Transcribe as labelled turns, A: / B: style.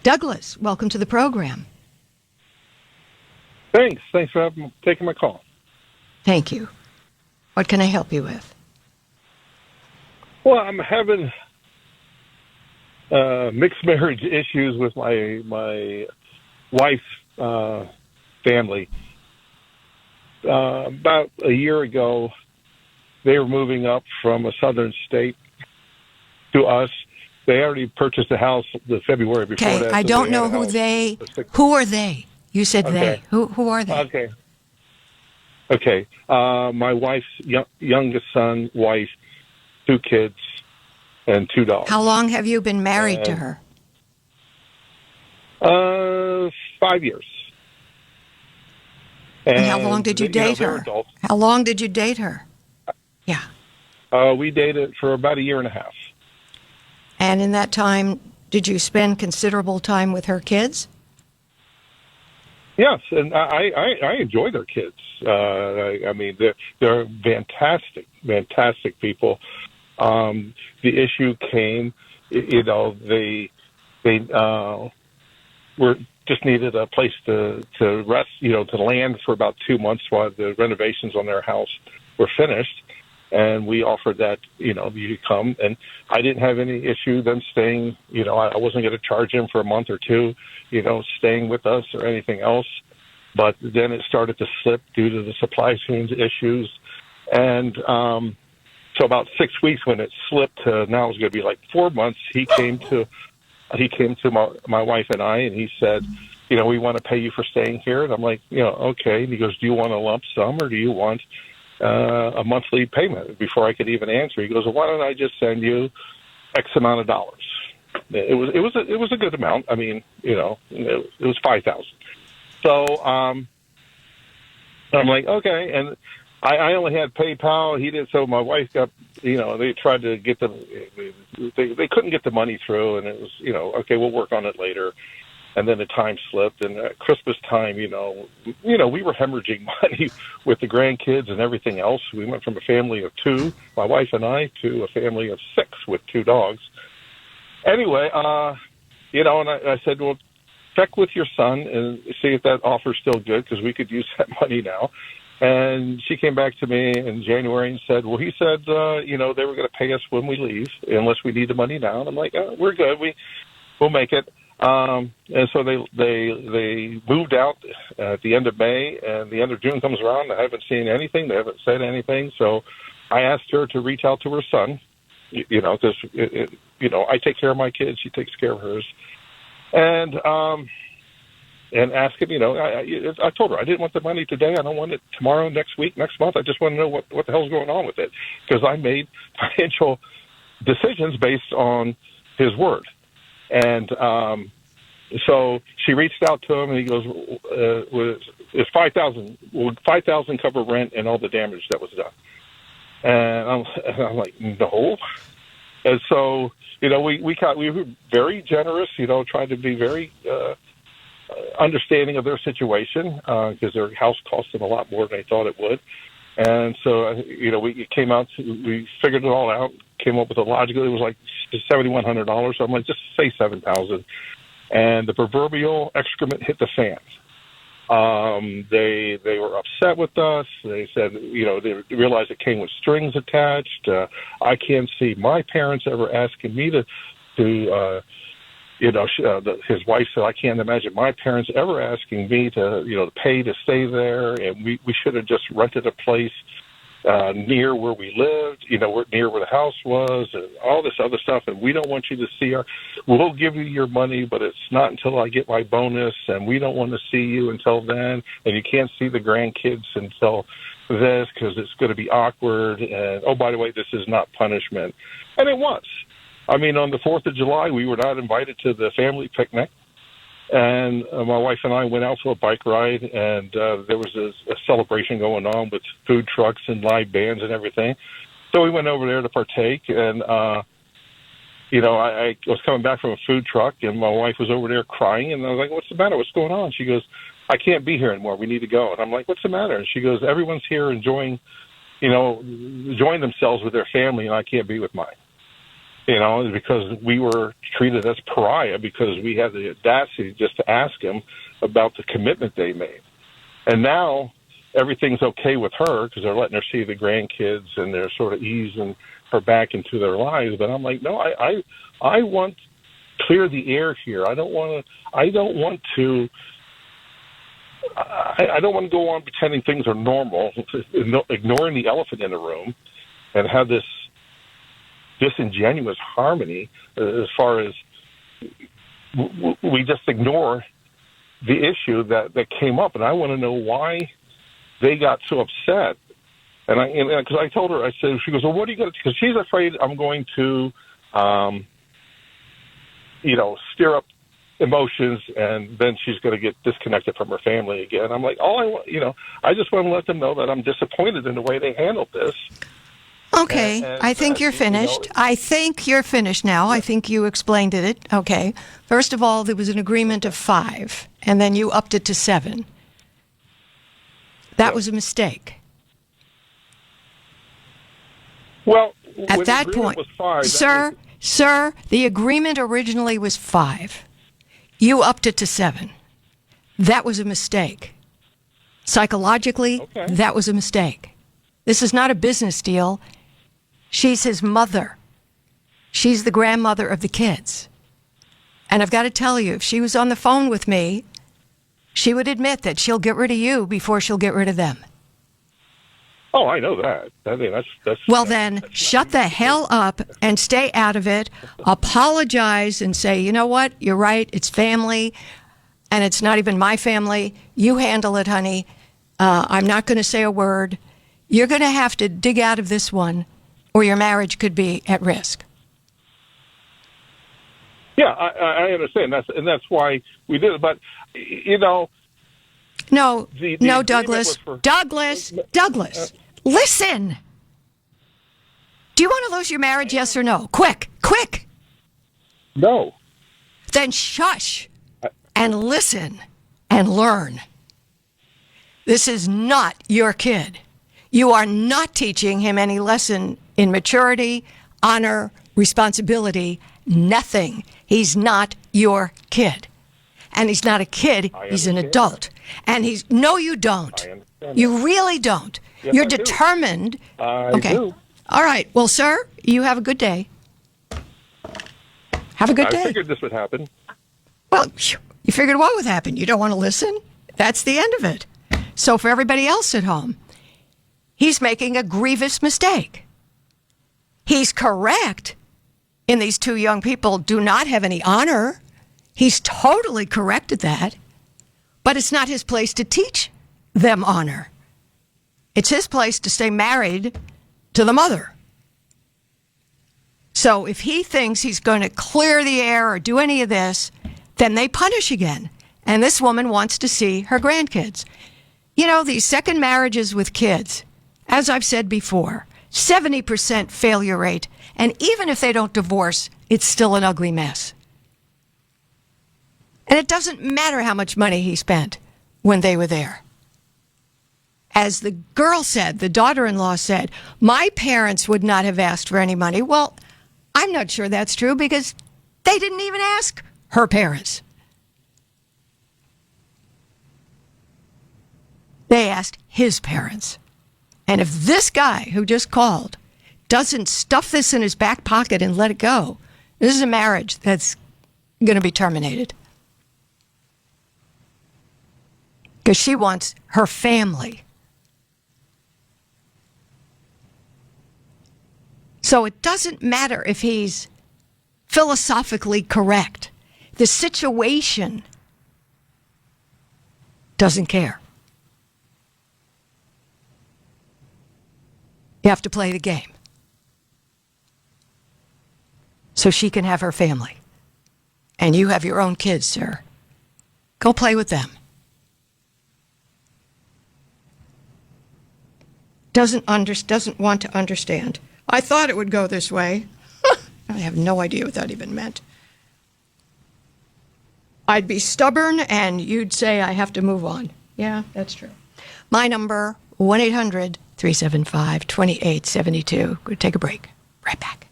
A: Douglas, welcome to the program.
B: Thanks for taking my call.
A: Thank you. What can I help you with?
B: Well, I'm having mixed marriage issues with my wife's family. About a year ago, they were moving up from a southern state to us. They already purchased a house the February before that.
A: Okay, I don't know who they. Who are they? You said
B: Okay.
A: they. Who are they?
B: Okay. My wife's youngest son, wife, 2 kids, and 2 dogs.
A: How long have you been married to her?
B: 5 years.
A: And how long did you date her?
B: Adults.
A: How long did you date her? Yeah.
B: We dated for about a year and a half.
A: And in that time, did you spend considerable time with her kids?
B: Yes, and I enjoy their kids. I mean, they're fantastic people. The issue came, they were just needed a place to rest, to land for about 2 months while the renovations on their house were finished. And we offered that, you could come. And I didn't have any issue them staying. I wasn't going to charge them for a month or two, staying with us or anything else. But then it started to slip due to the supply chain issues. And so about 6 weeks when it slipped to now it's going to be like 4 months, he came to my wife and I, and he said, we want to pay you for staying here. And I'm like, okay. And he goes, do you want a lump sum or do you want a monthly payment? Before I could even answer, he goes, well, why don't I just send you X amount of dollars? It was a good amount. I mean, it was $5,000. So I'm like, okay, and I only had PayPal. He did. So my wife got, they tried to get they couldn't get the money through, and it was, okay, we'll work on it later. And then the time slipped, and at Christmas time, we were hemorrhaging money with the grandkids and everything else. We went from a family of 2, my wife and I, to a family of 6 with 2 dogs. Anyway, and I said, well, check with your son and see if that offer's still good because we could use that money now. And she came back to me in January and said, well, he said, they were going to pay us when we leave unless we need the money now. And I'm like, oh, we're good. We'll make it. And so they moved out at the end of May, and the end of June comes around. I haven't seen anything. They haven't said anything. So I asked her to reach out to her son, because, I take care of my kids. She takes care of hers. And ask him, I told her I didn't want the money today. I don't want it tomorrow, next week, next month. I just want to know what the hell's going on with it because I made financial decisions based on his word. And so she reached out to him, and he goes, "It's $5,000. Will $5,000 cover rent and all the damage that was done?" And I'm like, "No." And so, we were very generous, trying to be very understanding of their situation because their house cost them a lot more than they thought it would. And so, we came out, we figured it all out, came up with a logical, it was like $7,100. So I'm like, just say $7,000. And the proverbial excrement hit the fan. They were upset with us. They said, they realized it came with strings attached. I can't see my parents ever asking me to his wife said, I can't imagine my parents ever asking me to pay to stay there. And we should have just rented a place near where we lived, near where the house was and all this other stuff. And we don't want you to see we'll give you your money, but it's not until I get my bonus. And we don't want to see you until then. And you can't see the grandkids until this because it's going to be awkward. And, oh, by the way, this is not punishment. And it was. I mean, on the 4th of July, we were not invited to the family picnic. And my wife and I went out for a bike ride, and there was a celebration going on with food trucks and live bands and everything. So we went over there to partake, and, I was coming back from a food truck, and my wife was over there crying, and I was like, what's the matter? What's going on? She goes, I can't be here anymore. We need to go. And I'm like, what's the matter? And she goes, everyone's here enjoying themselves with their family, and I can't be with mine. you know, because we were treated as pariah because we had the audacity just to ask him about the commitment they made. And now everything's okay with her because they're letting her see the grandkids and they're sort of easing her back into their lives. But I'm like, no, I want to clear the air here. I don't want to go on pretending things are normal, ignoring the elephant in the room, and have this disingenuous harmony as far as we just ignore the issue that came up. And I want to know why they got so upset. And because I told her, I said, she goes, well, what are you going to, because she's afraid I'm going to, stir up emotions, and then she's going to get disconnected from her family again. I'm like, I just want to let them know that I'm disappointed in the way they handled this.
A: Okay, I think you're finished. I think you're finished now. I think you explained it. Okay. First of all, there was an agreement of 5, and then you upped it to 7. That was a mistake.
B: Well,
A: at that point,
B: was 5,
A: sir, the agreement originally was 5. You upped it to 7. That was a mistake. Psychologically, that was a mistake. This is not a business deal. She's his mother. She's the grandmother of the kids. And I've got to tell you, if she was on the phone with me, she would admit that she'll get rid of you before she'll get rid of them.
B: Oh, I know that. I mean, that's
A: well, then shut the hell up and stay out of it. Apologize and say, you know what? You're right. It's family, and it's not even my family. You handle it, honey. I'm not going to say a word. You're going to have to dig out of this one, or your marriage could be at risk.
B: Yeah, I understand. That's why we did it. But,
A: No,
B: the
A: Douglas. Douglas, listen. Do you want to lose your marriage, yes or no? Quick.
B: No.
A: Then shush and listen and learn. This is not your kid. You are not teaching him any lesson in maturity, honor, responsibility, nothing. He's not your kid. And he's not a kid, he's an adult. And no, you don't. You really don't.
B: Yes,
A: You're
B: I do.
A: determined.
B: I do.
A: All right. Well, sir, you have a good day. Have a good day.
B: I figured this would happen.
A: Well, you figured what would happen. You don't want to listen? That's the end of it. So for everybody else at home, he's making a grievous mistake. He's correct in these 2 young people do not have any honor. He's totally correct at that. But it's not his place to teach them honor. It's his place to stay married to the mother. So if he thinks he's going to clear the air or do any of this, then they punish again. And this woman wants to see her grandkids. You know, these second marriages with kids, as I've said before, 70% failure rate. And even if they don't divorce, it's still an ugly mess. And it doesn't matter how much money he spent when they were there. As the girl said, the daughter-in-law said, my parents would not have asked for any money. Well, I'm not sure that's true because they didn't even ask her parents. They asked his parents. And if this guy who just called doesn't stuff this in his back pocket and let it go, this is a marriage that's going to be terminated. Because she wants her family. So it doesn't matter if he's philosophically correct. The situation doesn't care. You have to play the game. So she can have her family. And you have your own kids, sir. Go play with them. Doesn't want to understand. I thought it would go this way. I have no idea what that even meant. I'd be stubborn and you'd say I have to move on. Yeah, that's true. My number, 1-800-375-2872. We'll take a break. Right back.